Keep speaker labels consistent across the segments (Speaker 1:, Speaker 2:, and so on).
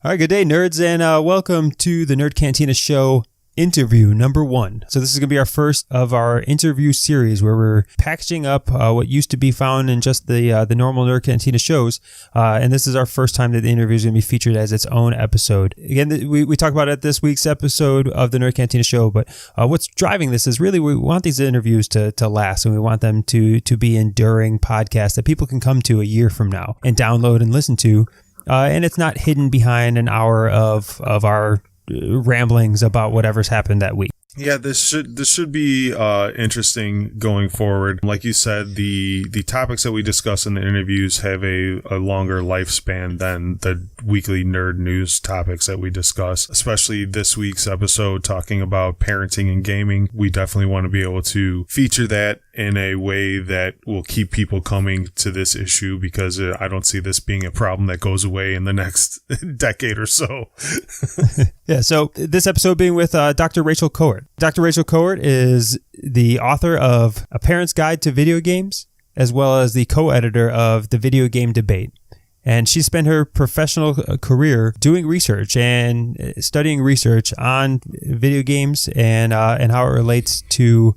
Speaker 1: All right, good day, nerds, and welcome to the Nerd Cantina Show interview number 1. So this is going to be our first of our interview series where we're packaging up what used to be found in just the normal Nerd Cantina shows. And this is our first time that the interview is going to be featured as its own episode. Again, we talked about it at this week's episode of the Nerd Cantina Show, but what's driving this is really we want these interviews to last, and we want them to be enduring podcasts that people can come to a year from now and download and listen to. And it's not hidden behind an hour of our ramblings about whatever's happened that week.
Speaker 2: Yeah, this should be interesting going forward. Like you said, the topics that we discuss in the interviews have a longer lifespan than the weekly nerd news topics that we discuss, especially this week's episode talking about parenting and gaming. We definitely want to be able to feature that in a way that will keep people coming to this issue, because I don't see this being a problem that goes away in the next decade or so.
Speaker 1: Yeah, so this episode being with Dr. Rachel Kowert. Dr. Rachel Kowert is the author of A Parent's Guide to Video Games, as well as the co-editor of The Video Game Debate. And she spent her professional career doing research and studying research on video games and how it relates to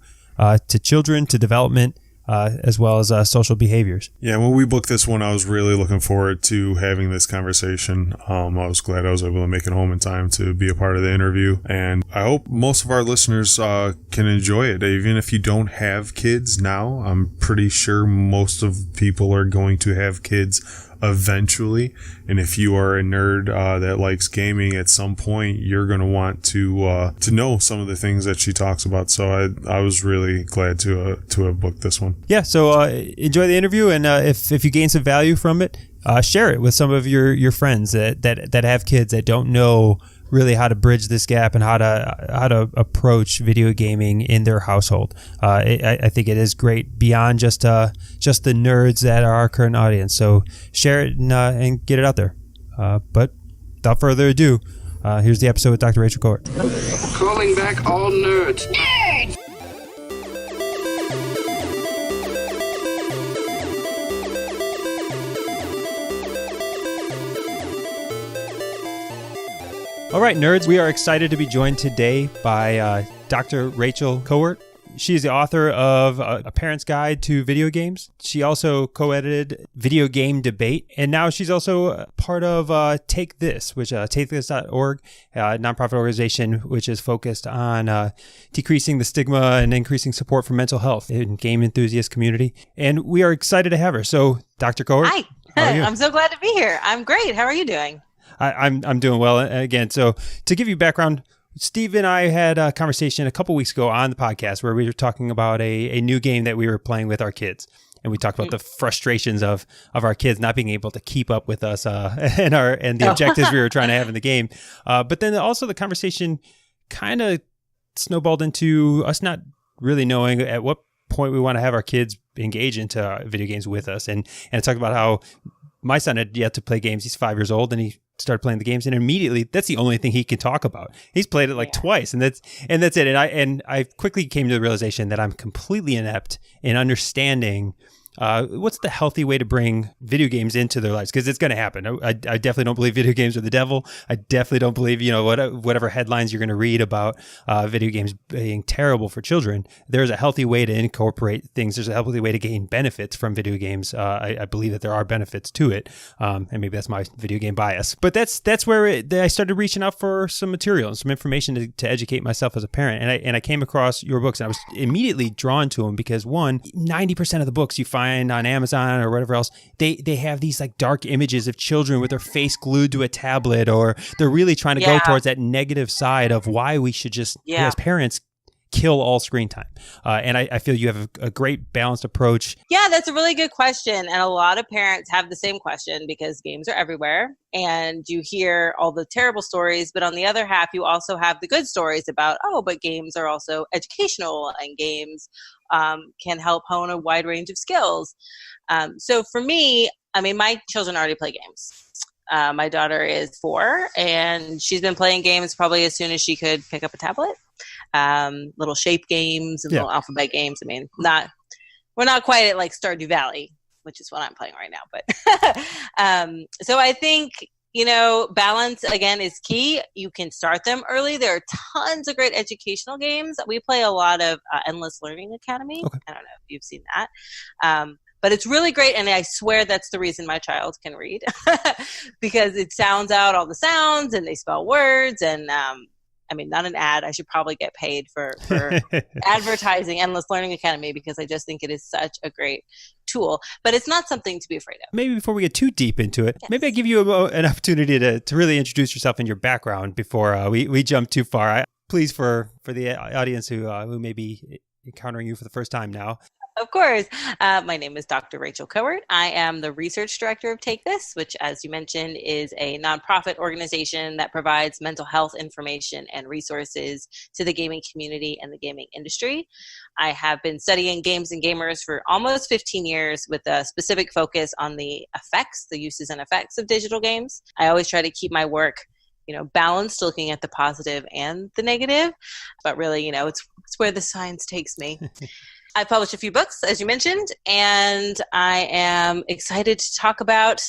Speaker 1: children, to development, as well as social behaviors.
Speaker 2: Yeah, when we booked this one, I was really looking forward to having this conversation. I was glad I was able to make it home in time to be a part of the interview. And I hope most of our listeners can enjoy it. Even if you don't have kids now, I'm pretty sure most of people are going to have kids eventually. And if you are a nerd that likes gaming, at some point you're going to want to know some of the things that she talks about. So I was really glad to have booked this one.
Speaker 1: Yeah, so enjoy the interview, and if you gain some value from it, share it with some of your friends that have kids that don't know really how to bridge this gap and how to approach video gaming in their household. I think it is great beyond just the nerds that are our current audience. So share it and get it out there. But without further ado, here's the episode with Dr. Rachel Kowert.
Speaker 3: Calling back all nerds. Nerds!
Speaker 1: All right, nerds, we are excited to be joined today by Dr. Rachel Kowert. She is the author of A Parent's Guide to Video Games. She also co-edited Video Game Debate, and now she's also part of Take This, which takethis.org, a nonprofit organization which is focused on decreasing the stigma and increasing support for mental health in game enthusiast community. And we are excited to have her. So, Dr. Kowert,
Speaker 4: hi. I'm so glad to be here. I'm great. How are you doing?
Speaker 1: I'm doing well. Again, so to give you background, Steve and I had a conversation a couple weeks ago on the podcast where we were talking about a new game that we were playing with our kids. And we talked about the frustrations of our kids not being able to keep up with us and the objectives we were trying to have in the game. But then also the conversation kind of snowballed into us not really knowing at what point we want to have our kids engage into video games with us. And I talked about how my son had yet to play games. He's 5 years old, and he started playing the games, and immediately that's the only thing he can talk about. He's played it like twice, and that's it. And I quickly came to the realization that I'm completely inept in understanding what's the healthy way to bring video games into their lives, because it's going to happen. I definitely don't believe video games are the devil. I definitely don't believe whatever headlines you're going to read about video games being terrible for children. There's a healthy way to incorporate things. There's a healthy way to gain benefits from video games. I believe that there are benefits to it, and maybe that's my video game bias. But that's where I started reaching out for some material and some information to educate myself as a parent. And I came across your books, and I was immediately drawn to them because 90% of the books you find on Amazon or whatever else, they have these like dark images of children with their face glued to a tablet, or they're really trying to go towards that negative side of why we should just, as parents, kill all screen time. And I feel you have a great balanced approach.
Speaker 4: Yeah, that's a really good question. And a lot of parents have the same question because games are everywhere and you hear all the terrible stories. But on the other half, you also have the good stories about, but games are also educational, and games can help hone a wide range of skills. So for me, my children already play games. My daughter is 4, and she's been playing games probably as soon as she could pick up a tablet. Little shape games and little alphabet games. We're not quite at like Stardew Valley, which is what I'm playing right now. But so I think, balance, again, is key. You can start them early. There are tons of great educational games. We play a lot of Endless Learning Academy.
Speaker 1: Okay.
Speaker 4: I don't know if you've seen that. But it's really great, and I swear that's the reason my child can read, because it sounds out all the sounds, and they spell words, and not an ad. I should probably get paid for advertising Endless Learning Academy, because I just think it is such a great tool. But it's not something to be afraid of.
Speaker 1: Maybe before we get too deep into it,
Speaker 4: Yes.
Speaker 1: maybe I give you an opportunity to really introduce yourself and your background before we jump too far. Please, for the audience who may be encountering you for the first time now.
Speaker 4: Of course. My name is Dr. Rachel Kowert. I am the research director of Take This, which, as you mentioned, is a nonprofit organization that provides mental health information and resources to the gaming community and the gaming industry. I have been studying games and gamers for almost 15 years with a specific focus on the uses and effects of digital games. I always try to keep my work balanced, looking at the positive and the negative, but really, it's where the science takes me. I published a few books, as you mentioned, and I am excited to talk about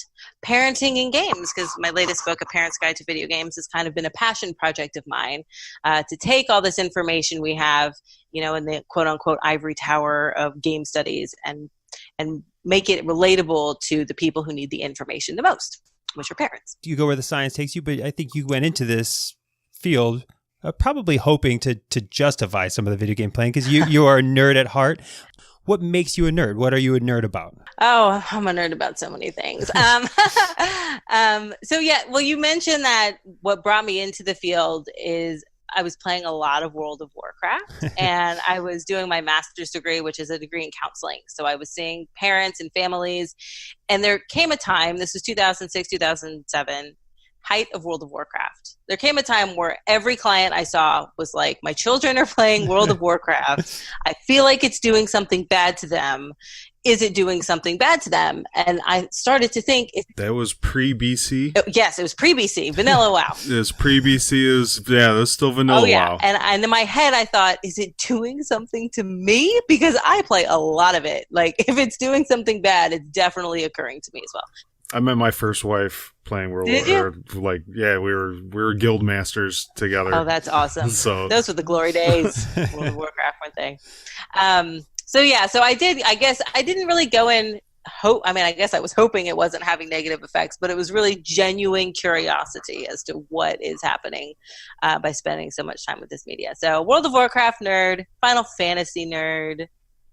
Speaker 4: parenting in games, because my latest book, A Parent's Guide to Video Games, has kind of been a passion project of mine, to take all this information we have, in the quote-unquote ivory tower of game studies and make it relatable to the people who need the information the most, which are parents.
Speaker 1: You go where the science takes you, but I think you went into this field probably hoping to justify some of the video game playing, because you are a nerd at heart. What makes you a nerd? What are you a nerd about?
Speaker 4: Oh, I'm a nerd about so many things. You mentioned that what brought me into the field is I was playing a lot of World of Warcraft, and I was doing my master's degree, which is a degree in counseling. So I was seeing parents and families, and there came a time, this was 2006, 2007, height of World of Warcraft. There came a time where every client I saw was like, my children are playing World of Warcraft. I feel like it's doing something bad to them. Is it doing something bad to them? And I started to think...
Speaker 2: That was pre-BC?
Speaker 4: Yes, it was pre-BC. Vanilla WoW.
Speaker 2: It was pre-BC. That was still vanilla WoW.
Speaker 4: And in my head, I thought, is it doing something to me? Because I play a lot of it. Like, if it's doing something bad, it's definitely occurring to me as well.
Speaker 2: I met my first wife playing World of Warcraft. We were guild masters together.
Speaker 4: Oh, that's awesome.
Speaker 2: So
Speaker 4: those were the glory days. World of Warcraft, weren't they? So I did. I guess I didn't really go in hope. I mean, I guess I was hoping it wasn't having negative effects, but it was really genuine curiosity as to what is happening by spending so much time with this media. So, World of Warcraft nerd, Final Fantasy nerd,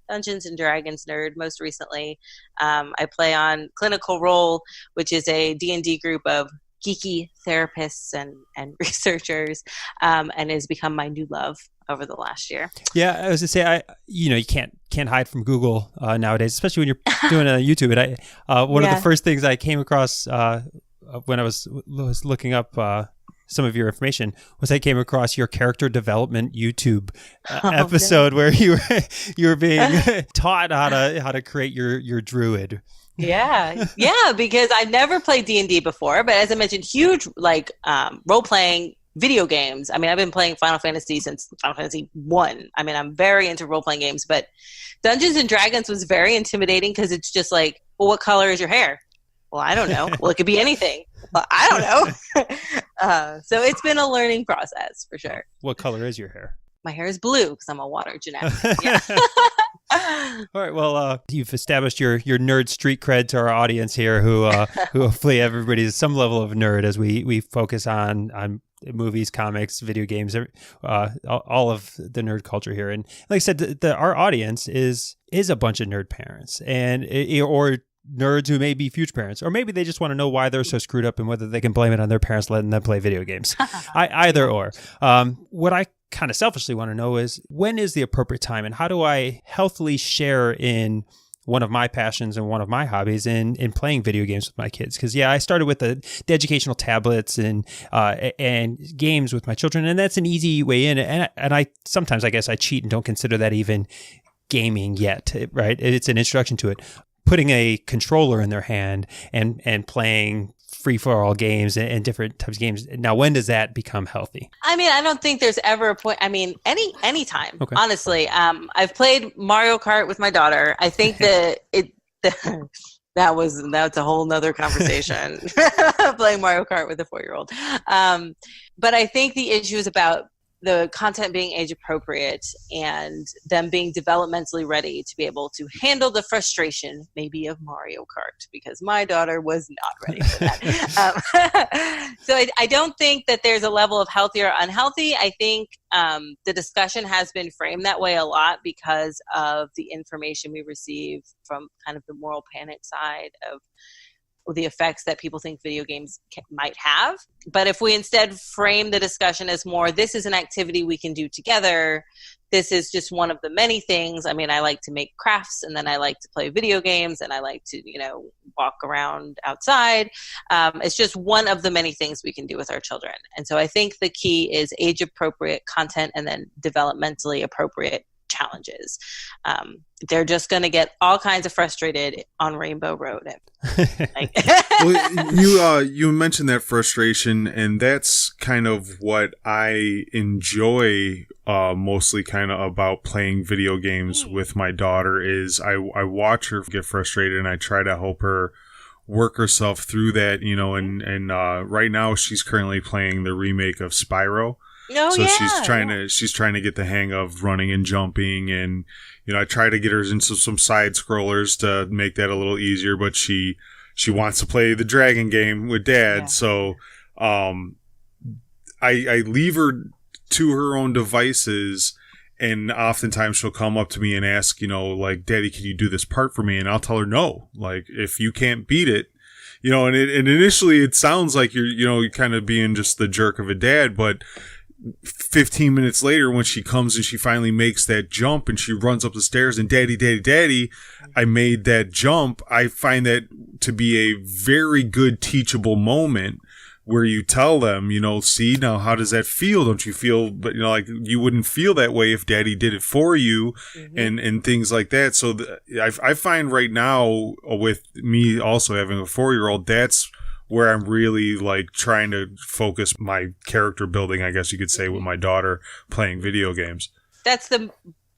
Speaker 4: Dungeons and Dragons nerd most recently. I play on Clinical Role, which is a D&D group of geeky therapists and researchers, and has become my new love over the last year.
Speaker 1: Yeah, I was to say, you can't hide from Google nowadays, especially when you're doing YouTube. And one of the first things I came across when I was looking up some of your information was I came across your character development YouTube episode where you were being taught how to create your druid.
Speaker 4: Yeah, because I've never played D&D before, but as I mentioned, huge role-playing video games. I mean, I've been playing Final Fantasy since Final Fantasy 1. I mean, I'm very into role-playing games, but Dungeons and Dragons was very intimidating because it's just like, well, what color is your hair? Well, I don't know. Well, it could be anything. Well, I don't know. So it's been a learning process for sure.
Speaker 1: What color is your hair?
Speaker 4: My hair is blue because I'm a water genetic. Yeah.
Speaker 1: All right. Well, you've established your nerd street cred to our audience here, who hopefully everybody is some level of nerd as we focus on movies, comics, video games, all of the nerd culture here. And like I said, our audience is a bunch of nerd parents or nerds who may be future parents, or maybe they just want to know why they're so screwed up and whether they can blame it on their parents letting them play video games. Either or. What I kind of selfishly want to know is, when is the appropriate time, and how do I healthily share in one of my passions and one of my hobbies in playing video games with my kids? Because I started with the educational tablets and games with my children, and that's an easy way in. And I sometimes, I guess, I cheat and don't consider that even gaming yet, right? It's an introduction to it. Putting a controller in their hand and playing free-for-all games and different types of games. Now, when does that become healthy? I
Speaker 4: mean, I don't think there's ever a point. I mean, any time, honestly. I've played Mario Kart with my daughter. I think the That's a whole nother conversation. Playing Mario Kart with a 4-year-old. But I think the issue is about the content being age appropriate and them being developmentally ready to be able to handle the frustration maybe of Mario Kart, because my daughter was not ready for that. So I don't think that there's a level of healthy or unhealthy. I think the discussion has been framed that way a lot because of the information we receive from kind of the moral panic side of the effects that people think video games might have. But if we instead frame the discussion as more, this is an activity we can do together. This is just one of the many things. I mean, I like to make crafts, and then I like to play video games, and I like to, walk around outside. It's just one of the many things we can do with our children. And so I think the key is age appropriate content and then developmentally appropriate challenges. They're just going to get all kinds of frustrated on Rainbow Road.
Speaker 2: Well, you mentioned that frustration, and that's kind of what I enjoy mostly kind of about playing video games with my daughter is I watch her get frustrated, and I try to help her work herself through that, and right now she's currently playing the remake of Spyro.
Speaker 4: Oh,
Speaker 2: so
Speaker 4: yeah,
Speaker 2: she's trying to get the hang of running and jumping, and I try to get her into some side scrollers to make that a little easier, but she wants to play the dragon game with dad. Yeah. So I leave her to her own devices, and oftentimes she'll come up to me and ask, like, Daddy, can you do this part for me? And I'll tell her no. Like, if you can't beat it, and initially it sounds like you're kind of being just the jerk of a dad, but 15 minutes later, when she comes and she finally makes that jump and she runs up the stairs and Daddy, I made that jump. I find that to be a very good teachable moment where you tell them, see, now how does that feel? Don't you feel, but like you wouldn't feel that way if Daddy did it for you, and things like that. So I find right now with me also having a 4-year-old, that's where I'm really like trying to focus my character building, I guess you could say, with my daughter playing video games.
Speaker 4: That's the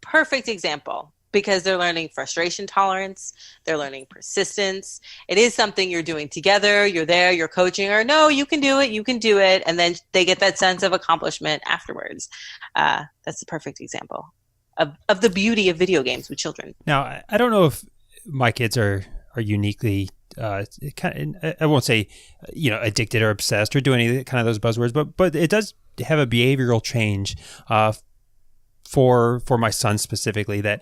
Speaker 4: perfect example, because they're learning frustration tolerance. They're learning persistence. It is something you're doing together. You're there, you're coaching her. No, you can do it. And then they get that sense of accomplishment afterwards. That's the perfect example of the beauty of video games with children.
Speaker 1: Now, I don't know if my kids are uniquely I won't say addicted or obsessed or do any kind of those buzzwords, but it does have a behavioral change for my son specifically, that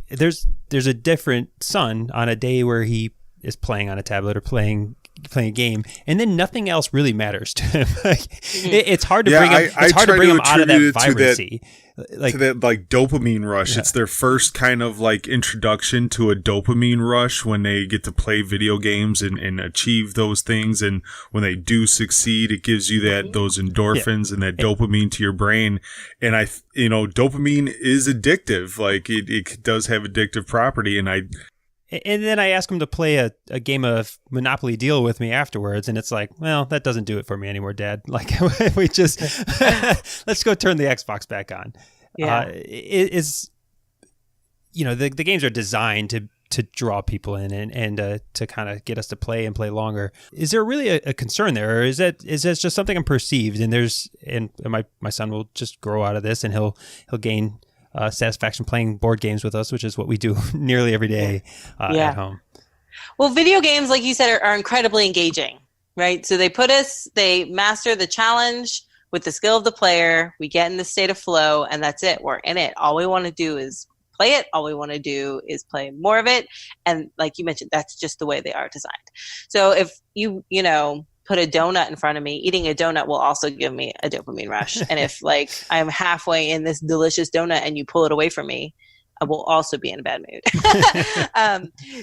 Speaker 1: there's a different son on a day where he is playing on a tablet or playing a game, and then nothing else really matters to him. It's hard to bring him. It's hard to bring him out of that vibrancy.
Speaker 2: To that dopamine rush. Yeah. It's their first kind of like introduction to a dopamine rush when they get to play video games and achieve those things. And when they do succeed, it gives you those endorphins and that dopamine to your brain. And dopamine is addictive. Like it does have addictive property.
Speaker 1: And then I ask him to play a game of Monopoly Deal with me afterwards, and it's like, well, that doesn't do it for me anymore, Dad. Like, we just let's go turn the Xbox back on.
Speaker 4: Yeah,
Speaker 1: the games are designed to draw people in and to kind of get us to play and play longer. Is there really a concern there, or is that just something I'm perceived? And my son will just grow out of this, and he'll gain satisfaction playing board games with us, which is what we do nearly every day at home.
Speaker 4: Well, video games, like you said, are incredibly engaging, right? So they master the challenge with the skill of the player. We get in the state of flow, and that's it. We're in it. All we want to do is play it. All we want to do is play more of it. And like you mentioned, that's just the way they are designed. So if you put a donut in front of me, eating a donut will also give me a dopamine rush. And if like I'm halfway in this delicious donut and you pull it away from me, I will also be in a bad mood.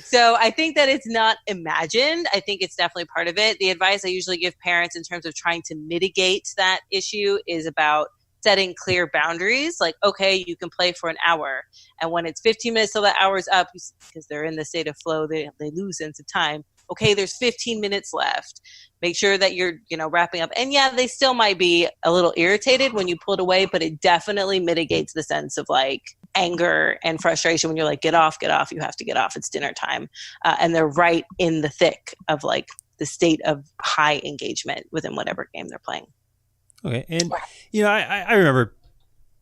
Speaker 4: So I think that it's not imagined. I think it's definitely part of it. The advice I usually give parents in terms of trying to mitigate that issue is about setting clear boundaries. Like, okay, you can play for an hour. And when it's 15 minutes till that hour's up, because they're in the state of flow, they lose sense of time. Okay, there's 15 minutes left. Make sure that you're, wrapping up. And yeah, they still might be a little irritated when you pull it away, but it definitely mitigates the sense of like anger and frustration when you're like, get off, you have to get off, it's dinner time. And they're right in the thick of like the state of high engagement within whatever game they're playing.
Speaker 1: Okay. And, I remember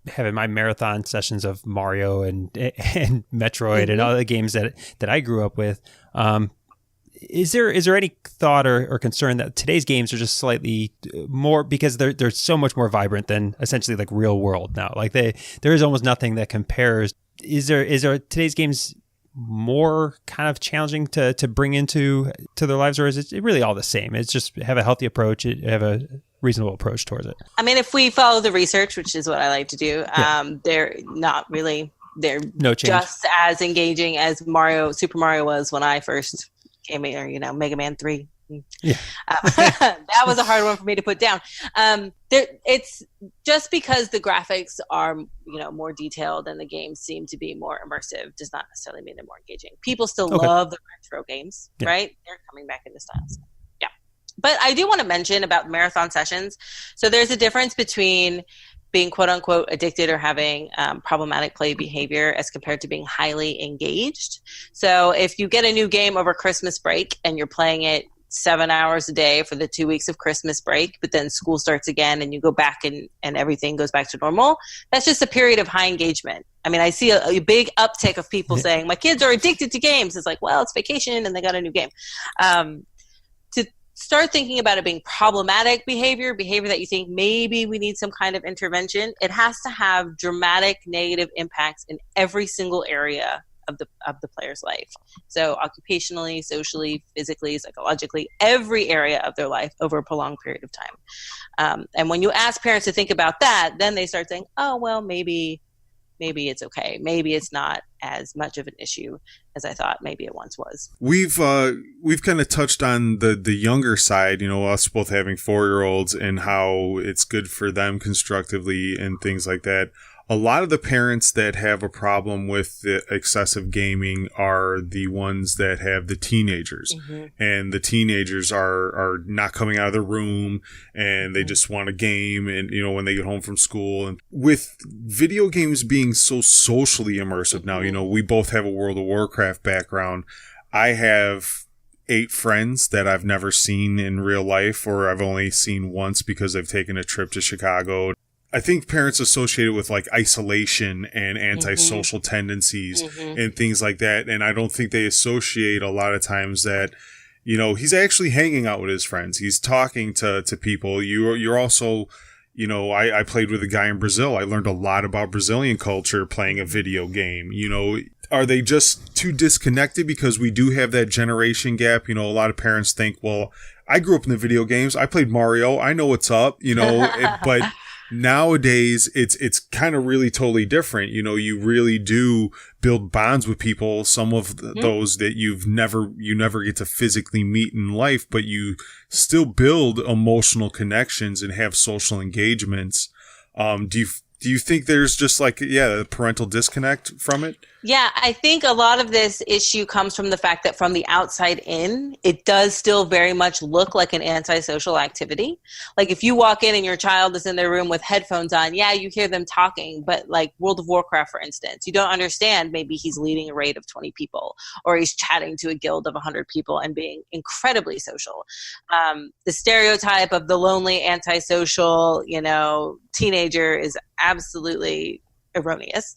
Speaker 1: having my marathon sessions of Mario and Metroid and all the games that I grew up with. Is there any thought or concern that today's games are just slightly more, because they're so much more vibrant than essentially like real world now? Like there is almost nothing that compares. Is there today's games more kind of challenging to bring into their lives, or is it really all the same? It's just have a healthy approach, have a reasonable approach towards it.
Speaker 4: I mean, if we follow the research, which is what I like to do, they're not really, they're
Speaker 1: no change.
Speaker 4: Just as engaging as Super Mario was when I first came here, Mega Man 3.
Speaker 1: Yeah.
Speaker 4: That was a hard one for me to put down. It's just because the graphics are, more detailed and the games seem to be more immersive does not necessarily mean they're more engaging. People still love the retro games, right? They're coming back into style. So, yeah. But I do want to mention about marathon sessions. So there's a difference between being quote unquote addicted or having problematic play behavior as compared to being highly engaged. So if you get a new game over Christmas break and you're playing it 7 hours a day for the 2 weeks of Christmas break, but then school starts again and you go back and everything goes back to normal, that's just a period of high engagement. I mean, I see a big uptick of people saying, my kids are addicted to games. It's like, well, it's vacation and they got a new game. To start thinking about it being problematic behavior that you think maybe we need some kind of intervention, it has to have dramatic negative impacts in every single area of the player's life. So occupationally, socially, physically, psychologically, every area of their life over a prolonged period of time. And when you ask parents to think about that, then they start saying, oh, well, maybe it's okay. Maybe it's not as much of an issue as I thought maybe it once was.
Speaker 2: We've kind of touched on the younger side, us both having 4-year-olds and how it's good for them constructively and things like that. A lot of the parents that have a problem with the excessive gaming are the ones that have the teenagers. Mm-hmm. And the teenagers are not coming out of the room and they just want a game and, when they get home from school. And with video games being so socially immersive now, we both have a World of Warcraft background. I have 8 friends that I've never seen in real life, or I've only seen once because I've taken a trip to Chicago. I think parents associate it with like isolation and antisocial tendencies and things like that. And I don't think they associate a lot of times that, he's actually hanging out with his friends. He's talking to people. You're also, I played with a guy in Brazil. I learned a lot about Brazilian culture playing a video game. Are they just too disconnected because we do have that generation gap? A lot of parents think, well, I grew up in the video games. I played Mario. I know what's up, but nowadays it's kind of really totally different. You really do build bonds with people. Some of those that you never get to physically meet in life, but you still build emotional connections and have social engagements. Do you think there's just a parental disconnect from it?
Speaker 4: Yeah, I think a lot of this issue comes from the fact that from the outside in, it does still very much look like an antisocial activity. Like if you walk in and your child is in their room with headphones on, yeah, you hear them talking, but like World of Warcraft, for instance, you don't understand maybe he's leading a raid of 20 people or he's chatting to a guild of 100 people and being incredibly social. The stereotype of the lonely, antisocial, teenager is absolutely erroneous.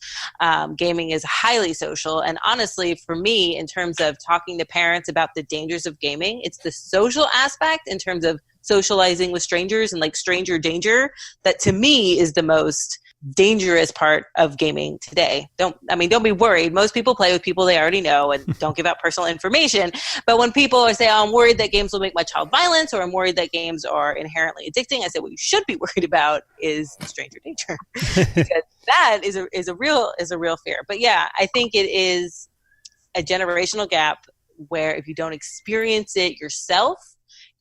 Speaker 4: Gaming is highly social. And honestly, for me, in terms of talking to parents about the dangers of gaming, it's the social aspect in terms of socializing with strangers and like stranger danger that to me is the most dangerous part of gaming today. Don't be worried. Most people play with people they already know and don't give out personal information. But when people say, oh, I'm worried that games will make my child violent, or I'm worried that games are inherently addicting, I say what you should be worried about is stranger danger. Because that is a real fear. But yeah, I think it is a generational gap where if you don't experience it yourself,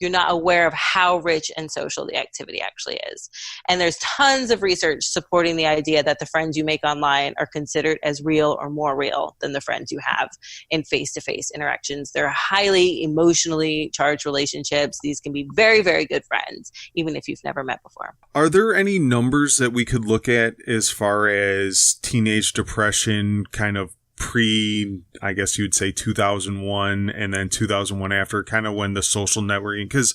Speaker 4: you're not aware of how rich and social the activity actually is. And there's tons of research supporting the idea that the friends you make online are considered as real or more real than the friends you have in face-to-face interactions. They're highly emotionally charged relationships. These can be very, very good friends, even if you've never met before.
Speaker 2: Are there any numbers that we could look at as far as teenage depression kind of I guess you'd say 2001 and then 2001 after, kind of when the social networking, because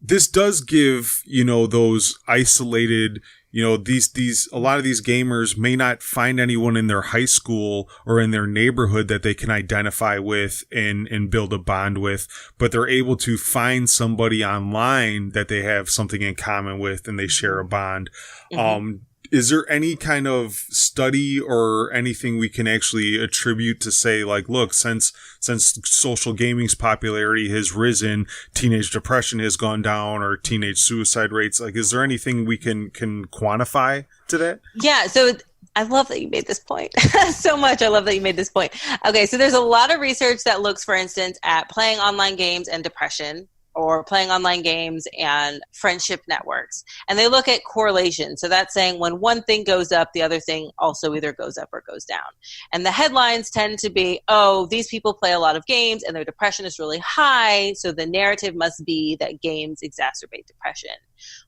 Speaker 2: this does give, those isolated, a lot of these gamers may not find anyone in their high school or in their neighborhood that they can identify with and build a bond with, but they're able to find somebody online that they have something in common with and they share a bond. Mm-hmm. Is there any kind of study or anything we can actually attribute to say, like, look, since social gaming's popularity has risen, teenage depression has gone down, or teenage suicide rates? Like, is there anything we can quantify to that?
Speaker 4: Yeah. So I love that you made this point so much. I love that you made this point. Okay. So there's a lot of research that looks, for instance, at playing online games and depression, or playing online games and friendship networks. And they look at correlation. So that's saying when one thing goes up, the other thing also either goes up or goes down. And the headlines tend to be, oh, these people play a lot of games and their depression is really high, so the narrative must be that games exacerbate depression.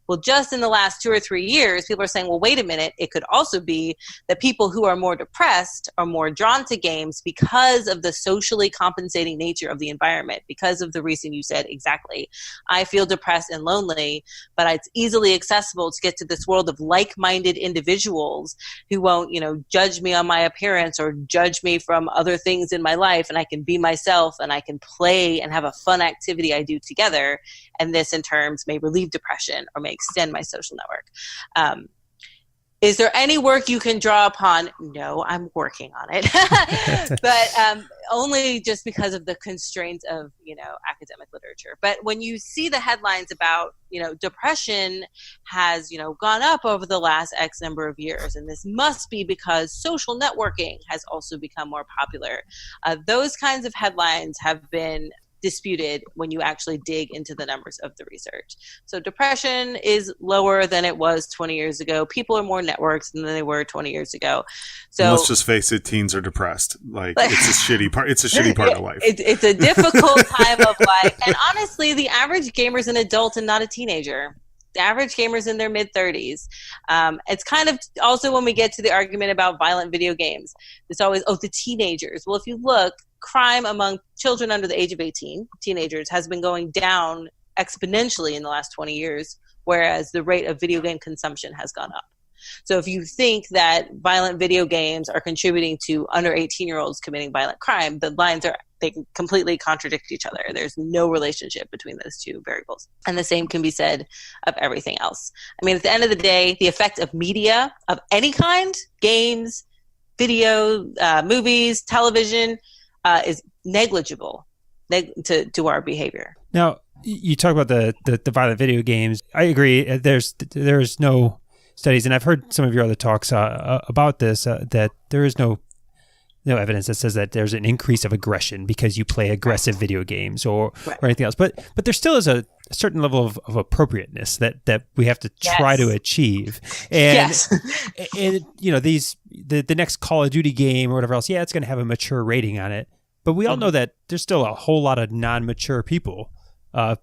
Speaker 4: Well, just in the last 2 or 3 years, people are saying, well, wait a minute, it could also be that people who are more depressed are more drawn to games because of the socially compensating nature of the environment, because of the reason you said exactly. I feel depressed and lonely, but it's easily accessible to get to this world of like-minded individuals who won't, judge me on my appearance or judge me from other things in my life, and I can be myself and I can play and have a fun activity I do together. And this in terms may relieve depression or may extend my social network. Is there any work you can draw upon? No, I'm working on it, but only just because of the constraints of, academic literature. But when you see the headlines about, depression has, gone up over the last X number of years, and this must be because social networking has also become more popular. Those kinds of headlines have been disputed when you actually dig into the numbers of the research. So depression is lower than it was 20 years ago. People are more networked than they were 20 years ago. So
Speaker 2: let's just face it, teens are depressed. It's a shitty part. It's a shitty part of life.
Speaker 4: It's a difficult time of life. And honestly, the average gamer is an adult and not a teenager. The average gamer's in their mid-30s. It's kind of also when we get to the argument about violent video games, it's always, the teenagers. Well, if you look, crime among children under the age of 18, teenagers, has been going down exponentially in the last 20 years, whereas the rate of video game consumption has gone up. So if you think that violent video games are contributing to under 18-year-olds committing violent crime, the lines they completely contradict each other. There's no relationship between those two variables. And the same can be said of everything else. I mean, at the end of the day, the effect of media of any kind, games, video, movies, television, is negligible to our behavior.
Speaker 1: Now, you talk about the violent video games. I agree. There's no studies, and I've heard some of your other talks about this, that there is no evidence that says that there's an increase of aggression because you play aggressive video games or anything else. But there still is a certain level of appropriateness that we have to try to achieve. And, and the next Call of Duty game or whatever else, it's going to have a mature rating on it. But we all know that there's still a whole lot of non-mature people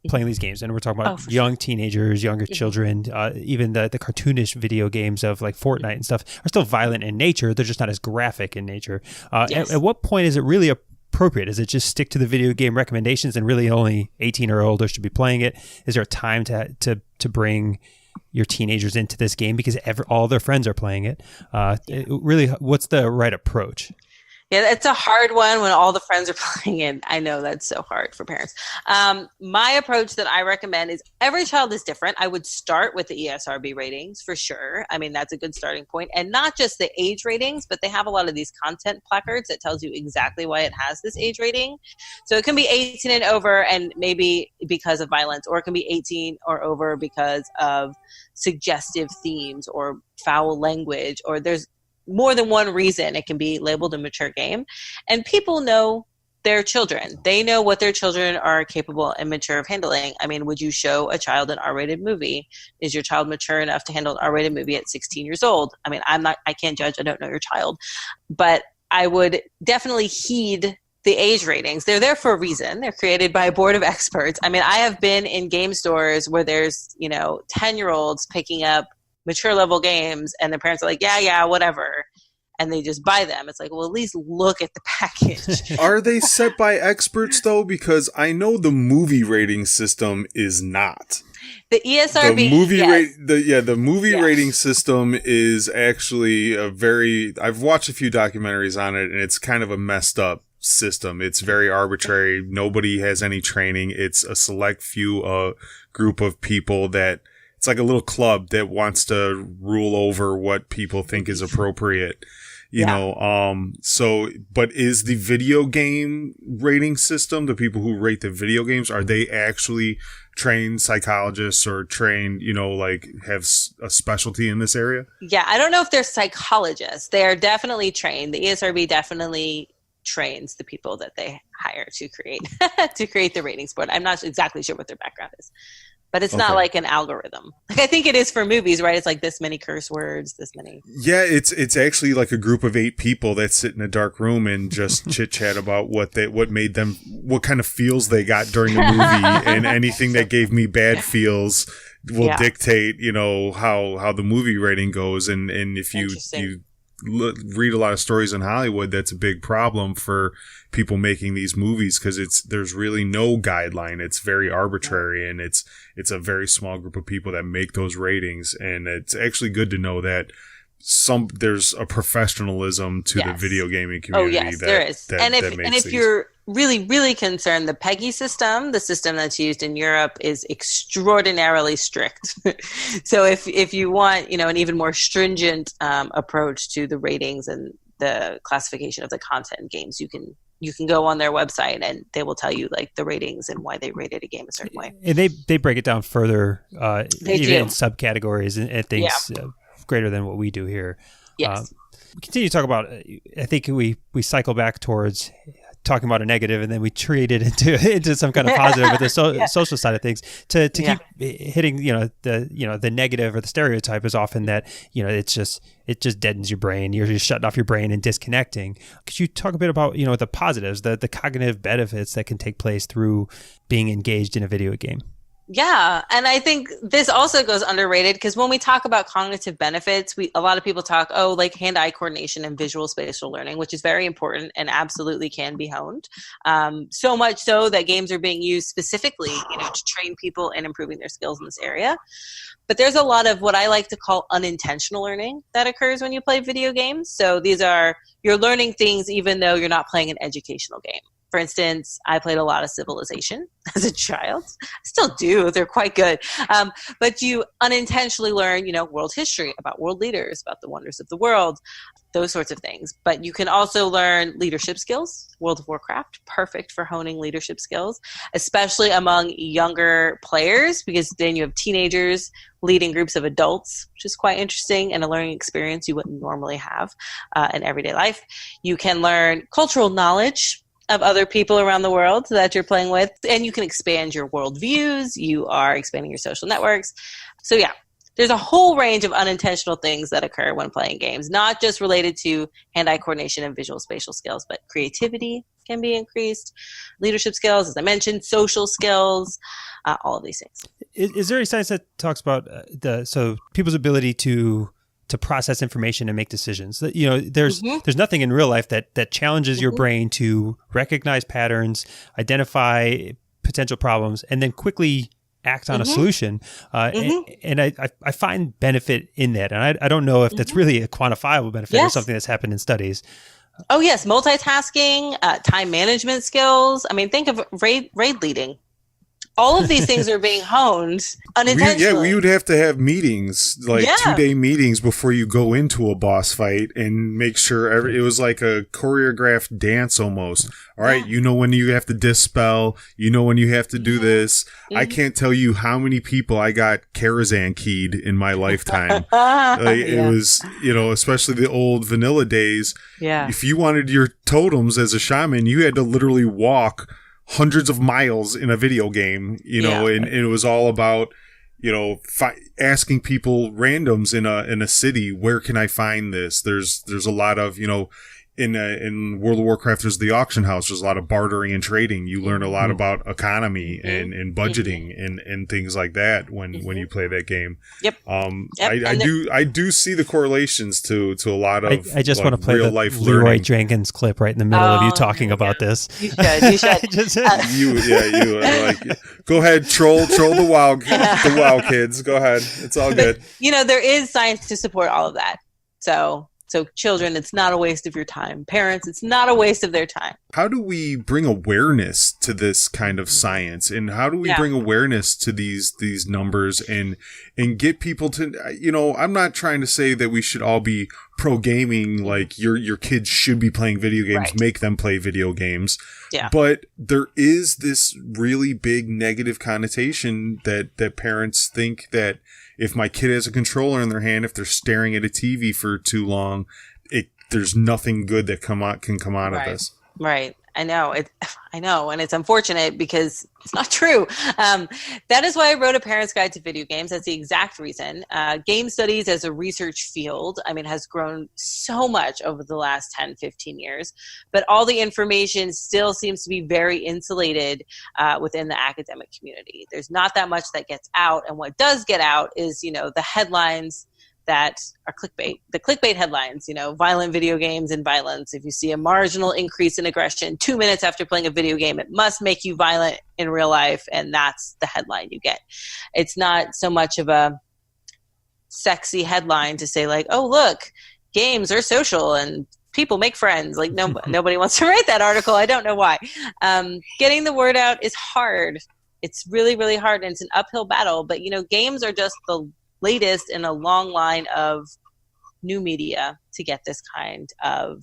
Speaker 1: playing these games, and we're talking about young teenagers, younger children. Even the cartoonish video games of like Fortnite and stuff are still violent in nature. They're just not as graphic in nature. At what point is it really appropriate? Is it just stick to the video game recommendations and really only 18 or older should be playing it? Is there a time to bring your teenagers into this game because all their friends are playing it? Really, what's the right approach?
Speaker 4: Yeah, it's a hard one when all the friends are playing it. I know that's so hard for parents. My approach that I recommend is every child is different. I would start with the ESRB ratings for sure. I mean, that's a good starting point. And not just the age ratings, but they have a lot of these content placards that tells you exactly why it has this age rating. So it can be 18 and over and maybe because of violence, or it can be 18 or over because of suggestive themes or foul language, or there's more than one reason it can be labeled a mature game. And people know their children. They know what their children are capable and mature of handling. I mean, would you show a child an R-rated movie? Is your child mature enough to handle an R-rated movie at 16 years old? I mean, I can't judge. I don't know your child. But I would definitely heed the age ratings. They're there for a reason. They're created by a board of experts. I mean, I have been in game stores where there's, 10-year-olds picking up mature level games and the parents are like, yeah, whatever. And they just buy them. It's like, well, at least look at the package.
Speaker 2: Are they set by experts though? Because I know the movie rating system is not.
Speaker 4: The ESRB.
Speaker 2: The movie rating system is actually I've watched a few documentaries on it, and it's kind of a messed up system. It's very arbitrary. Nobody has any training. It's a select few group of people that it's like a little club that wants to rule over what people think is appropriate. But is the video game rating system, the people who rate the video games, are they actually trained psychologists or trained, have a specialty in this area?
Speaker 4: Yeah, I don't know if they're psychologists. They are definitely trained. The ESRB definitely trains the people that they hire to create the ratings board. I'm not exactly sure what their background is. But it's not like an algorithm. Like I think it is for movies, right? It's like this many curse words, this many.
Speaker 2: Yeah, it's actually like a group of 8 people that sit in a dark room and just chit chat about what kind of feels they got during the movie, and anything that gave me bad feels will dictate, how the movie rating goes. And if you read a lot of stories in Hollywood, that's a big problem for people making these movies, because there's really no guideline. It's very arbitrary, and it's a very small group of people that make those ratings. And it's actually good to know that there's a professionalism to the video gaming community.
Speaker 4: Oh yes, there is. And if you're really, really concerned, the PEGI system, the system that's used in Europe, is extraordinarily strict. So if you want, an even more stringent approach to the ratings and the classification of the content in games, you can go on their website and they will tell you like the ratings and why they rated a game a certain way.
Speaker 1: And they break it down further, even in subcategories and things greater than what we do here.
Speaker 4: Yes.
Speaker 1: We continue to talk about, I think we cycle back towards talking about a negative, and then we treat it into some kind of positive with the social side of things to keep hitting, the negative or the stereotype is often that, it just deadens your brain. You're just shutting off your brain and disconnecting. Could you talk a bit about, the positives, the cognitive benefits that can take place through being engaged in a video game?
Speaker 4: Yeah. And I think this also goes underrated, because when we talk about cognitive benefits, a lot of people talk, like hand-eye coordination and visual spatial learning, which is very important and absolutely can be honed. So much so that games are being used specifically, to train people in improving their skills in this area. But there's a lot of what I like to call unintentional learning that occurs when you play video games. So you're learning things even though you're not playing an educational game. For instance, I played a lot of Civilization as a child. I still do. They're quite good. But you unintentionally learn, world history, about world leaders, about the wonders of the world, those sorts of things. But you can also learn leadership skills. World of Warcraft, perfect for honing leadership skills, especially among younger players, because then you have teenagers leading groups of adults, which is quite interesting and a learning experience you wouldn't normally have in everyday life. You can learn cultural knowledge of other people around the world that you're playing with, and you can expand your worldviews. You are expanding your social networks. So there's a whole range of unintentional things that occur when playing games, not just related to hand-eye coordination and visual spatial skills, but creativity can be increased, leadership skills, as I mentioned, social skills, all of these things.
Speaker 1: Is there any science that talks about people's ability to process information and make decisions? There's nothing in real life that challenges your brain to recognize patterns, identify potential problems, and then quickly act on a solution. And I find benefit in that. And I don't know if that's really a quantifiable benefit or something that's happened in studies.
Speaker 4: Oh, yes. Multitasking, time management skills. I mean, think of raid leading. All of these things are being honed unintentionally.
Speaker 2: We would have to have meetings, like 2-day meetings before you go into a boss fight and make sure it was like a choreographed dance almost. All right, you know when you have to dispel, you know when you have to do this. I can't tell you how many people I got Karazhan keyed in my lifetime. It was, especially the old vanilla days. Yeah. If you wanted your totems as a shaman, you had to literally walk hundreds of miles in a video game, and it was all about, asking people randoms in a city, where can I find this? There's a lot of, in World of Warcraft, there's the auction house. There's a lot of bartering and trading. You learn a lot about economy and budgeting and things like that when you play that game. Yep. I do see the correlations to a lot of.
Speaker 1: I just want to play the Leroy Jenkins clip right in the middle of you talking about this.
Speaker 4: You should.
Speaker 2: Go ahead, troll the WoW kids. Go ahead. It's all good.
Speaker 4: There is science to support all of that. So children, it's not a waste of your time. Parents, it's not a waste of their time.
Speaker 2: How do we bring awareness to this kind of science? And how do we bring awareness to these numbers and get people to, I'm not trying to say that we should all be pro gaming, like your kids should be playing video games, make them play video games. Yeah. But there is this really big negative connotation that parents think that if my kid has a controller in their hand, if they're staring at a TV for too long, there's nothing good that can come out of this.
Speaker 4: Right. I know. And it's unfortunate because it's not true. That is why I wrote a parent's guide to video games. That's the exact reason. Game studies as a research field, has grown so much over the last 10, 15 years, but all the information still seems to be very insulated within the academic community. There's not that much that gets out. And what does get out is, the headlines that are clickbait. The clickbait headlines, violent video games and violence. If you see a marginal increase in aggression 2 minutes after playing a video game, it must make you violent in real life. And that's the headline you get. It's not so much of a sexy headline to say like, oh, look, games are social and people make friends. Like nobody wants to write that article. I don't know why. Getting the word out is hard. It's really, really hard. And it's an uphill battle. But, games are just the latest in a long line of new media to get this kind of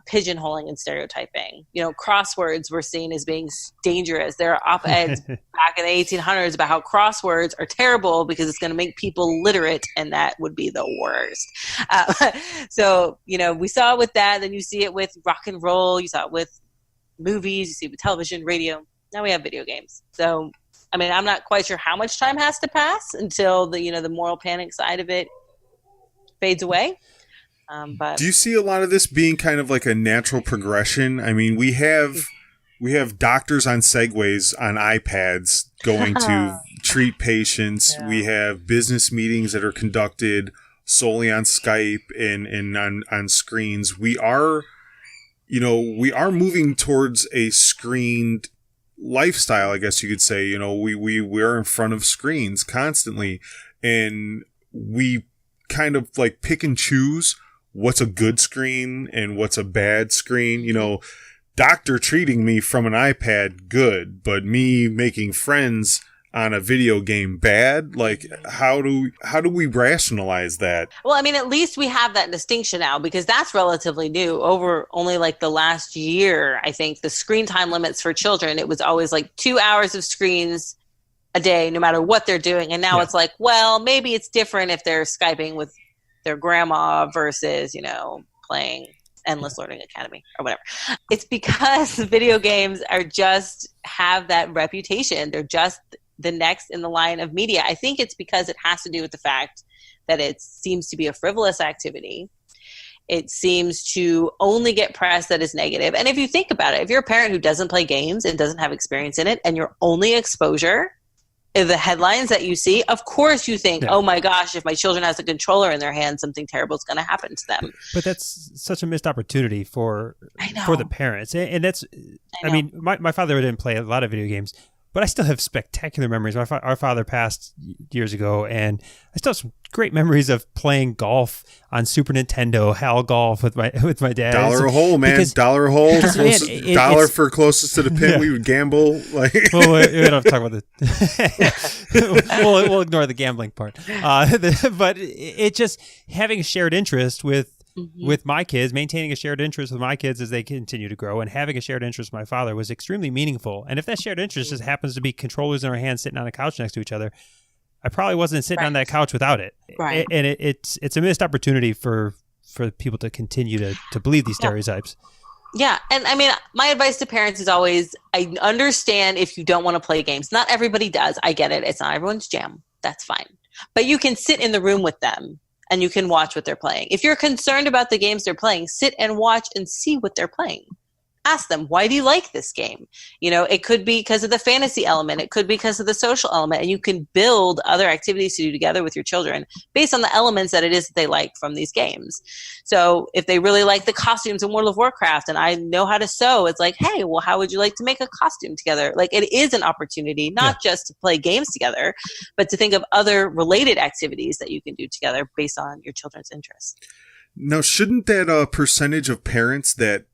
Speaker 4: pigeonholing and stereotyping. Crosswords were seen as being dangerous. There are op-eds back in the 1800s about how crosswords are terrible because it's going to make people literate, and that would be the worst. So, we saw it with that. Then you see it with rock and roll. You saw it with movies. You see it with television, radio. Now we have video games. So, I'm not quite sure how much time has to pass until the moral panic side of it fades away. But
Speaker 2: do you see a lot of this being kind of like a natural progression? We have doctors on Segways on iPads going to treat patients. Yeah. We have business meetings that are conducted solely on Skype and on screens. We are moving towards a screened lifestyle, I guess you could say. We're in front of screens constantly, and we kind of like pick and choose what's a good screen and what's a bad screen. Doctor treating me from an iPad, good, but me making friends on a video game, bad. Like, how do we rationalize that?
Speaker 4: Well, at least we have that distinction now, because that's relatively new. Over only like the last year, I think the screen time limits for children, it was always like 2 hours of screens a day, no matter what they're doing. And now it's like, well, maybe it's different if they're Skyping with their grandma versus, playing Endless Learning Academy or whatever. It's because video games have that reputation. They're just the next in the line of media. I think it's because it has to do with the fact that it seems to be a frivolous activity. It seems to only get press that is negative. And if you think about it, if you're a parent who doesn't play games and doesn't have experience in it, and your only exposure is the headlines that you see, of course you think, oh my gosh, if my children has a controller in their hand, something terrible is going to happen to them.
Speaker 1: But that's such a missed opportunity for the parents. And that's, my father didn't play a lot of video games. but I still have spectacular memories. Our father passed years ago, and I still have some great memories of playing golf on Super Nintendo, Hal Golf with my dad.
Speaker 2: Dollar a hole, man. Dollar a hole. Dollar for closest to the pin. We would gamble. Like,
Speaker 1: well, we don't have to talk about the. we'll ignore the gambling part. But it just having a shared interest with my kids, maintaining a shared interest with my kids as they continue to grow, and having a shared interest with my father was extremely meaningful. And if that shared interest just happens to be controllers in our hands sitting on a couch next to each other, I probably wasn't sitting on that couch without it.
Speaker 4: Right.
Speaker 1: And it's a missed opportunity for people to continue to believe these stereotypes.
Speaker 4: Yeah. And I mean, my advice to parents is always, I understand if you don't want to play games. Not everybody does. I get it. It's not everyone's jam. That's fine. But you can sit in the room with them and you can watch what they're playing. If you're concerned about the games they're playing, sit and watch and see what they're playing. Ask them, why do you like this game? It could be because of the fantasy element. It could be because of the social element. And you can build other activities to do together with your children based on the elements that it is that they like from these games. So if they really like the costumes in World of Warcraft and I know how to sew, it's like, hey, well, how would you like to make a costume together? Like, it is an opportunity, not just to play games together, but to think of other related activities that you can do together based on your children's interests.
Speaker 2: Now, shouldn't that percentage of parents that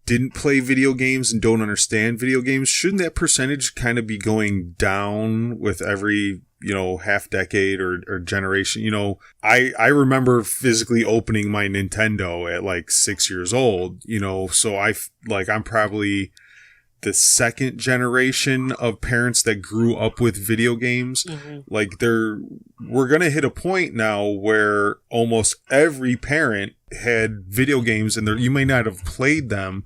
Speaker 2: didn't play video games and don't understand video games, shouldn't that percentage kind of be going down with every, half decade or generation? I remember physically opening my Nintendo at like 6 years old, so I'm probably the second generation of parents that grew up with video games. Mm-hmm. Like we're going to hit a point now where almost every parent had video games, and you may not have played them,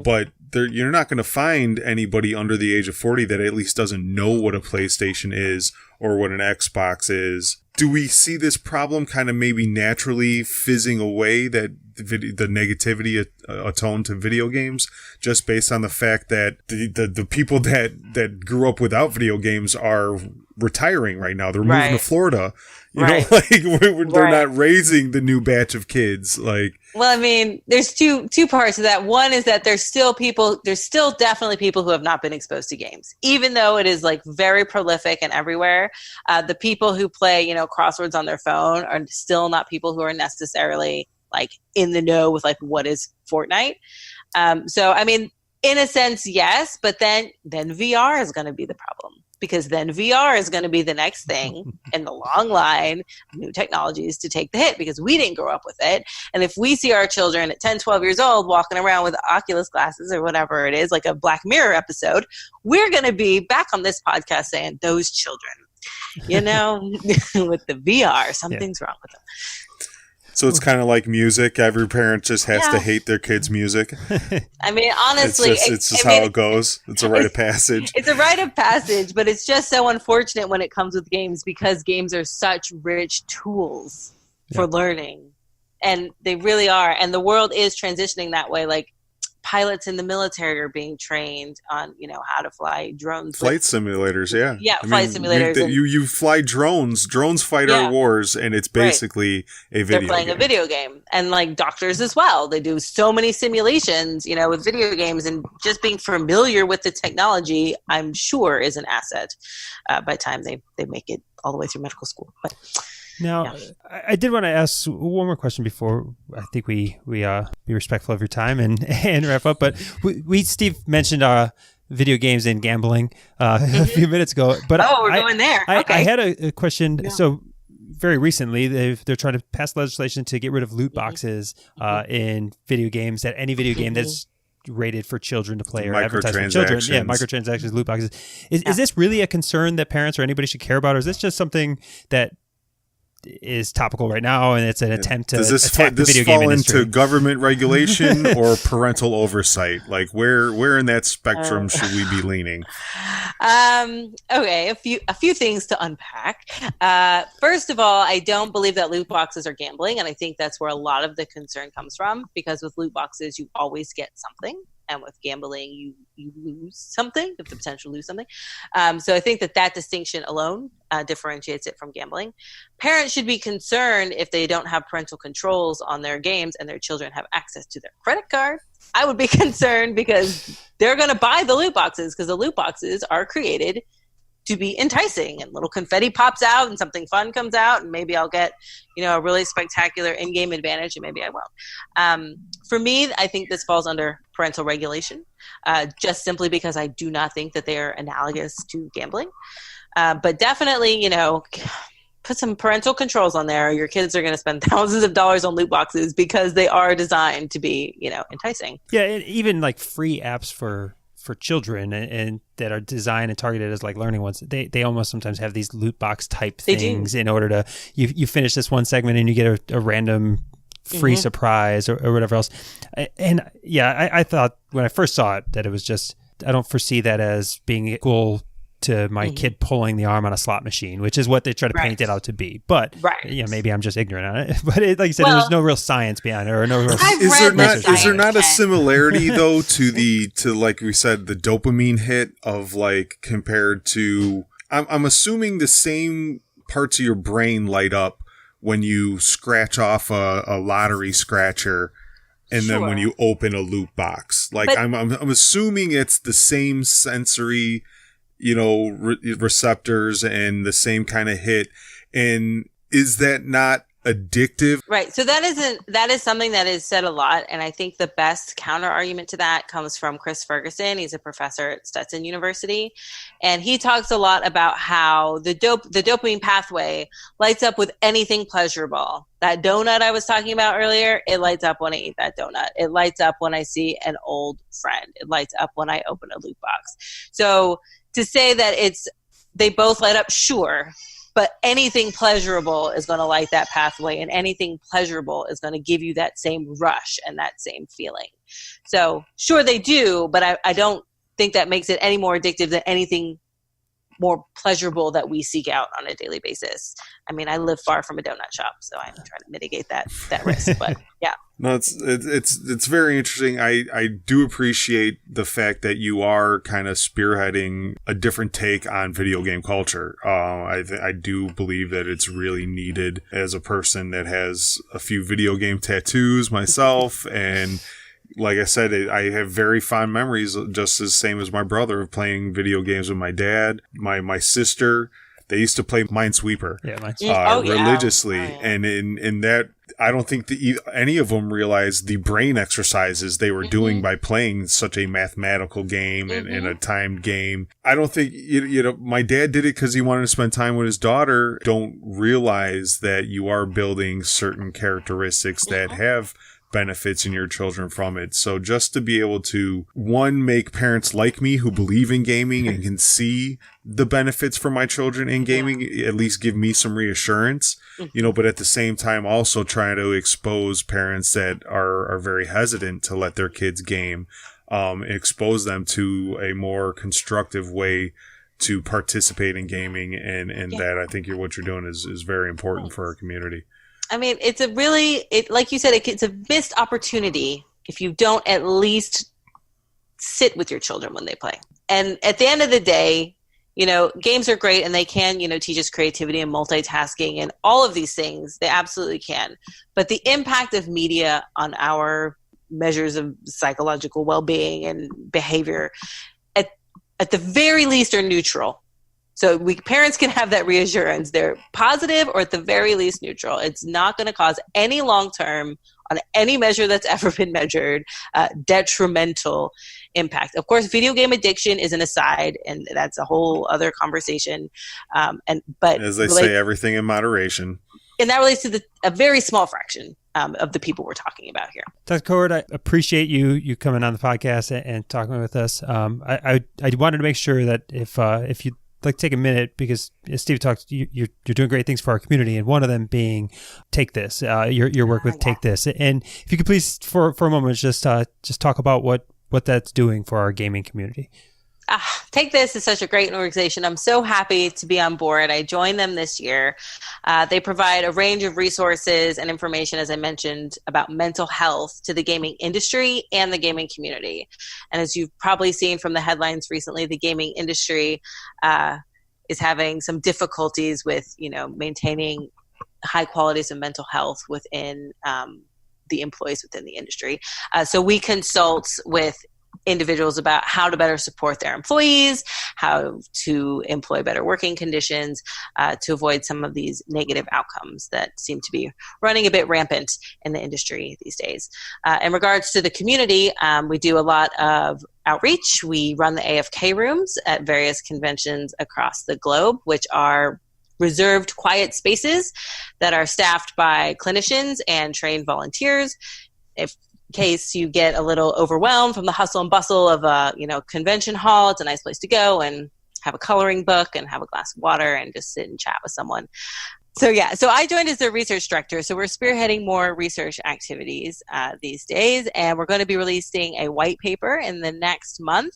Speaker 2: but you're not going to find anybody under the age of 40 that at least doesn't know what a PlayStation is or what an Xbox is. Do we see this problem kind of maybe naturally fizzing away, that the negativity atone to video games, just based on the fact that the people that grew up without video games are retiring right now? They're moving to Florida. They're not raising the new batch of kids. Well,
Speaker 4: I mean, there's two parts of that. One is that there's still definitely people who have not been exposed to games, even though it is like very prolific and everywhere. The people who play, crosswords on their phone are still not people who are necessarily like in the know with like what is Fortnite. So, I mean, in a sense, yes, but then VR is going to be the problem. Because then VR is going to be the next thing in the long line of new technologies to take the hit, because we didn't grow up with it. And if we see our children at 10, 12 years old walking around with Oculus glasses or whatever it is, like a Black Mirror episode, we're going to be back on this podcast saying, those children, with the VR, something's wrong with them.
Speaker 2: So it's kind of like music. Every parent just has to hate their kids' music.
Speaker 4: I mean, honestly,
Speaker 2: it's just how it goes. It's a rite of passage.
Speaker 4: It's a rite of passage, but it's just so unfortunate when it comes with games, because games are such rich tools for learning, and they really are. And the world is transitioning that way. Like, pilots in the military are being trained on, how to fly drones.
Speaker 2: Flight simulators, yeah.
Speaker 4: Yeah, simulators.
Speaker 2: You fly drones. Drones fight our wars, and it's basically a video game.
Speaker 4: They're playing a video game. And like doctors as well. They do so many simulations, with video games, and just being familiar with the technology, I'm sure, is an asset by the time they make it all the way through medical school. But
Speaker 1: now, I did want to ask one more question before I think we be respectful of your time and wrap up. But Steve mentioned video games and gambling a few minutes ago. But
Speaker 4: we're going there. Okay.
Speaker 1: I had a question. Yeah. So very recently, they're trying to pass legislation to get rid of loot boxes in video games. That any video game that's rated for children to play or advertised for children. Yeah, microtransactions, loot boxes. Is this really a concern that parents or anybody should care about, or is this just something that is topical right now, and it's an attempt to attack the video game industry?
Speaker 2: Does this fall into government regulation or parental oversight? Like, where in that spectrum should we be leaning?
Speaker 4: Okay, a few things to unpack. First of all, I don't believe that loot boxes are gambling, and I think that's where a lot of the concern comes from, because with loot boxes, you always get something. and with gambling, you lose something, you have the potential to lose something. So I think that distinction alone differentiates it from gambling. Parents should be concerned if they don't have parental controls on their games and their children have access to their credit card. I would be concerned because they're going to buy the loot boxes, because the loot boxes are created to be enticing, and little confetti pops out and something fun comes out, and maybe I'll get, a really spectacular in-game advantage, and maybe I won't. For me, I think this falls under parental regulation, just simply because I do not think that they are analogous to gambling. But definitely, put some parental controls on there. Your kids are going to spend thousands of dollars on loot boxes because they are designed to be, enticing.
Speaker 1: Yeah, even like free apps for children and that are designed and targeted as like learning ones, they almost sometimes have these loot box type things in order to, you finish this one segment and you get a random free surprise or whatever else. And yeah, I thought when I first saw it that it was just, I don't foresee that as being equal to my kid pulling the arm on a slot machine, which is what they try to paint it out to be. But maybe I'm just ignorant on it. But like you said, there's no real science behind it, or no real.
Speaker 2: Is there not a similarity though to like we said, the dopamine hit of like compared to? I'm assuming the same parts of your brain light up when you scratch off a lottery scratcher. And then when you open a loot box, like I'm assuming it's the same sensory, receptors and the same kind of hit. And is that not addictive?
Speaker 4: Right. So that is something that is said a lot. And I think the best counter argument to that comes from Chris Ferguson. He's a professor at Stetson University. And he talks a lot about how the dopamine pathway lights up with anything pleasurable. That donut I was talking about earlier, it lights up when I eat that donut. It lights up when I see an old friend. It lights up when I open a loot box. So to say that they both light up, sure, but anything pleasurable is going to light that pathway, and anything pleasurable is going to give you that same rush and that same feeling. So sure they do, but I don't think that makes it any more addictive than anything more pleasurable that we seek out on a daily basis. I mean, I live far from a donut shop, so I'm trying to mitigate that risk, but yeah.
Speaker 2: No, it's very interesting. I do appreciate the fact that you are kind of spearheading a different take on video game culture. I do believe that it's really needed as a person that has a few video game tattoos myself, and like I said, I have very fond memories, just as same as my brother, of playing video games with my dad, my sister. They used to play Minesweeper religiously. Oh, yeah. And in that, I don't think any of them realized the brain exercises they were doing by playing such a mathematical game and a timed game. I don't think, my dad did it because he wanted to spend time with his daughter. Don't realize that you are building certain characteristics that have benefits in your children from it. So just to be able to, one, make parents like me who believe in gaming and can see the benefits for my children in gaming, at least give me some reassurance, but at the same time also trying to expose parents that are very hesitant to let their kids game, expose them to a more constructive way to participate in gaming. And that I think what you're doing is very important for our community.
Speaker 4: I mean, like you said, it's a missed opportunity if you don't at least sit with your children when they play. And at the end of the day, games are great and they can, teach us creativity and multitasking and all of these things. They absolutely can. But the impact of media on our measures of psychological well-being and behavior, at the very least, are neutral. So parents can have that reassurance. They're positive or at the very least neutral. It's not going to cause any long-term, on any measure that's ever been measured, detrimental impact. Of course, video game addiction is an aside, and that's a whole other conversation. But
Speaker 2: as they say, everything in moderation.
Speaker 4: And that relates to a very small fraction of the people we're talking about here.
Speaker 1: Dr. Kowert, I appreciate you coming on the podcast and talking with us. I wanted to make sure that if you like take a minute, because as Steve talked, you're doing great things for our community, and one of them being Take This, your work with Take This. And if you could please, for a moment, just talk about what that's doing for our gaming community.
Speaker 4: Take This is such a great organization. I'm so happy to be on board. I joined them this year. They provide a range of resources and information, as I mentioned, about mental health to the gaming industry and the gaming community. And as you've probably seen from the headlines recently, the gaming industry is having some difficulties with, maintaining high qualities of mental health within the employees within the industry. So we consult with individuals about how to better support their employees, how to employ better working conditions to avoid some of these negative outcomes that seem to be running a bit rampant in the industry these days. In regards to the community, we do a lot of outreach. We run the AFK rooms at various conventions across the globe, which are reserved quiet spaces that are staffed by clinicians and trained volunteers. If case you get a little overwhelmed from the hustle and bustle of a convention hall, it's a nice place to go and have a coloring book and have a glass of water and just sit and chat with someone. So I joined as their research director. So we're spearheading more research activities these days, and we're going to be releasing a white paper in the next month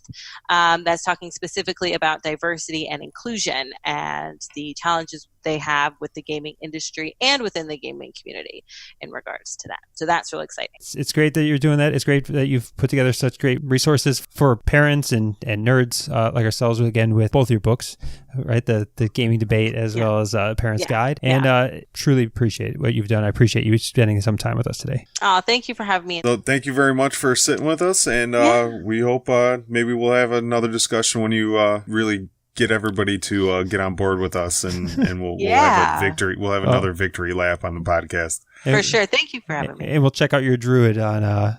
Speaker 4: that's talking specifically about diversity and inclusion and the challenges they have with the gaming industry and within the gaming community in regards to that. So that's really exciting.
Speaker 1: It's great that you're doing that. It's great that you've put together such great resources for parents and nerds like ourselves, again, with both your books, right? The gaming debate as well as Parents Guide. And truly appreciate what you've done. I appreciate you spending some time with us today.
Speaker 4: Oh, thank you for having me.
Speaker 2: So thank you very much for sitting with us. And we hope maybe we'll have another discussion when you really get everybody to get on board with us, and we'll have a victory. We'll have another victory lap on the podcast.
Speaker 4: For sure. Thank you for having me.
Speaker 1: And we'll check out your druid on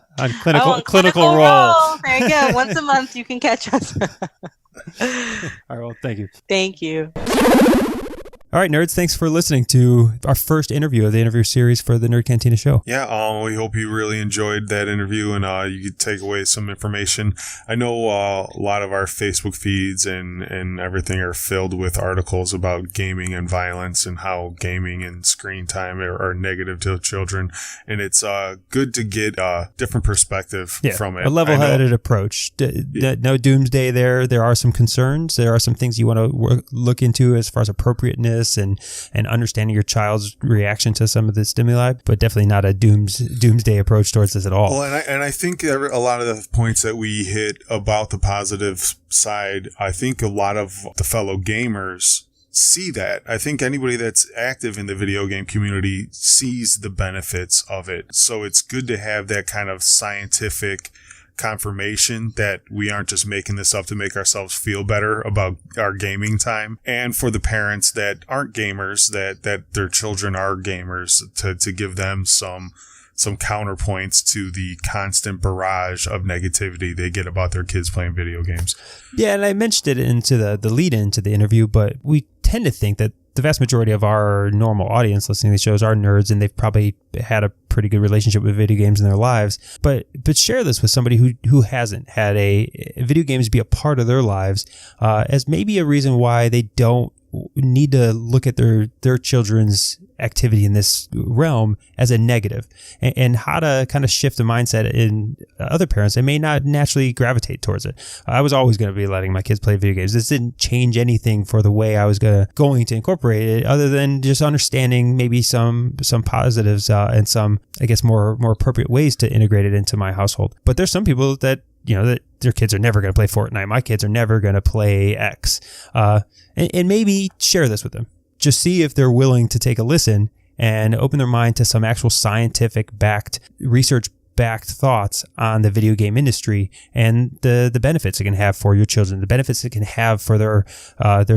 Speaker 1: clinical role.
Speaker 4: There you go. Once a month you can catch us.
Speaker 1: All right. Well, thank you.
Speaker 4: Thank you.
Speaker 1: All right, nerds, thanks for listening to our first interview of the interview series for the Nerd Cantina show.
Speaker 2: Yeah, we hope you really enjoyed that interview and you could take away some information. I know a lot of our Facebook feeds and everything are filled with articles about gaming and violence and how gaming and screen time are negative to children. And it's good to get a different perspective from it.
Speaker 1: A level-headed approach. No doomsday there. There are some concerns. There are some things you want to look into as far as appropriateness and understanding your child's reaction to some of the stimuli, but definitely not a doomsday approach towards this at all.
Speaker 2: Well, and I think a lot of the points that we hit about the positive side, I think a lot of the fellow gamers see that. I think anybody that's active in the video game community sees the benefits of it. So it's good to have that kind of scientific confirmation that we aren't just making this up to make ourselves feel better about our gaming time, and for the parents that aren't gamers, that their children are gamers, to give them some counterpoints to the constant barrage of negativity they get about their kids playing video games.
Speaker 1: Yeah, and I mentioned it into the lead into the interview, but we tend to think that the vast majority of our normal audience listening to these shows are nerds, and they've probably had a pretty good relationship with video games in their lives. But share this with somebody who hasn't had video games be a part of their lives, as maybe a reason why they don't need to look at their children's activity in this realm as a negative, and how to kind of shift the mindset in other parents that may not naturally gravitate towards it. I was always going to be letting my kids play video games. This didn't change anything for the way I was going to incorporate it, other than just understanding maybe some positives and some, I guess, more appropriate ways to integrate it into my household. But there's some people that that their kids are never going to play Fortnite. My kids are never going to play X. And maybe share this with them. Just see if they're willing to take a listen and open their mind to some actual scientific-backed, research-backed thoughts on the video game industry and the benefits it can have for your children, the benefits it can have for their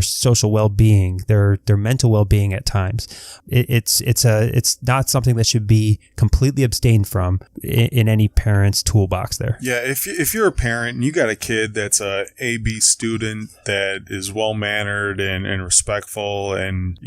Speaker 1: social well-being, their mental well-being at times. It's not something that should be completely abstained from in any parent's toolbox there.
Speaker 2: Yeah, if you're a parent and you got a kid that's a AB student that is well-mannered and respectful and,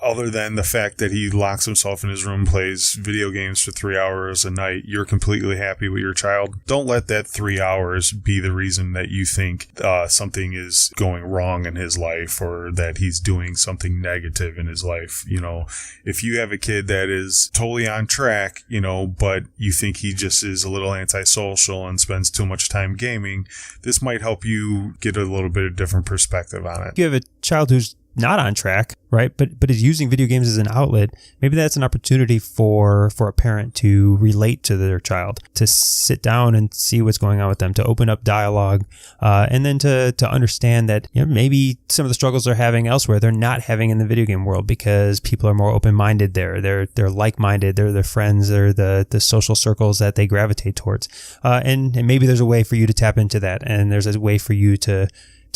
Speaker 2: other than the fact that he locks himself in his room, plays video games for 3 hours a night, you're completely happy with your child. Don't let that 3 hours be the reason that you think something is going wrong in his life or that he's doing something negative in his life. You know, if you have a kid that is totally on track, you know, but you think he just is a little antisocial and spends too much time gaming, this might help you get a little bit of different perspective on it.
Speaker 1: If you have a child who's not on track, right, but is using video games as an outlet, maybe that's an opportunity for a parent to relate to their child, to sit down and see what's going on with them, to open up dialogue, and then to understand that, you know, maybe some of the struggles they're having elsewhere, they're not having in the video game world because people are more open-minded there. They're like-minded. They're their friends. They're the social circles that they gravitate towards. And maybe there's a way for you to tap into that, and there's a way for you to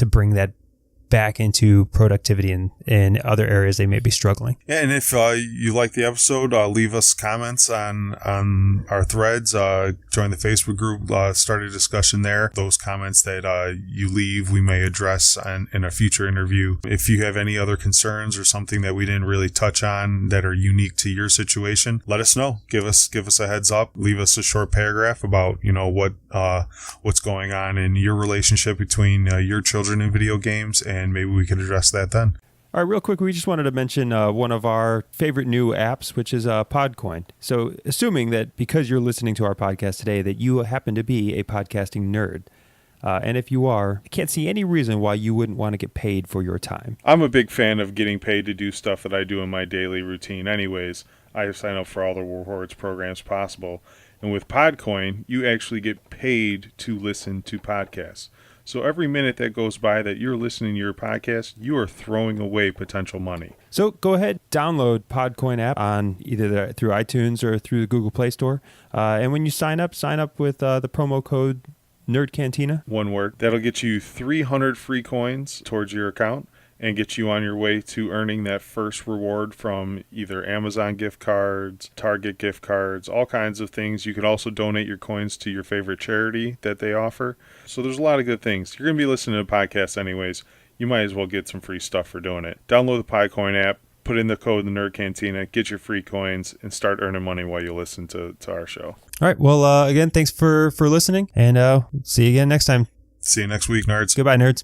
Speaker 1: bring that back into productivity in other areas they may be struggling.
Speaker 2: Yeah, and if you like the episode, leave us comments on our threads, join the Facebook group, start a discussion there. Those comments that you leave, we may address in a future interview. If you have any other concerns or something that we didn't really touch on that are unique to your situation, let us know. Give us a heads up. Leave us a short paragraph about, you know, what's going on in your relationship between your children and video games, and maybe we can address that then.
Speaker 1: All right, real quick, we just wanted to mention one of our favorite new apps, which is Podcoin. So assuming that because you're listening to our podcast today that you happen to be a podcasting nerd, and if you are, I can't see any reason why you wouldn't want to get paid for your time.
Speaker 5: I'm a big fan of getting paid to do stuff that I do in my daily routine anyways. I sign up for all the rewards programs possible. And with Podcoin, you actually get paid to listen to podcasts. So every minute that goes by that you're listening to your podcast, you are throwing away potential money.
Speaker 1: So go ahead, download Podcoin app on either through iTunes or through the Google Play Store. And when you sign up with the promo code NerdCantina.
Speaker 5: One word. That'll get you 300 free coins towards your account and get you on your way to earning that first reward from either Amazon gift cards, Target gift cards, all kinds of things. You could also donate your coins to your favorite charity that they offer. So there's a lot of good things. You're going to be listening to podcasts anyways. You might as well get some free stuff for doing it. Download the Podcoin app, put in the code the Nerd Cantina, get your free coins, and start earning money while you listen to our show.
Speaker 1: All right. Well, again, thanks for listening, and see you again next time.
Speaker 2: See you next week, nerds.
Speaker 1: Goodbye, nerds.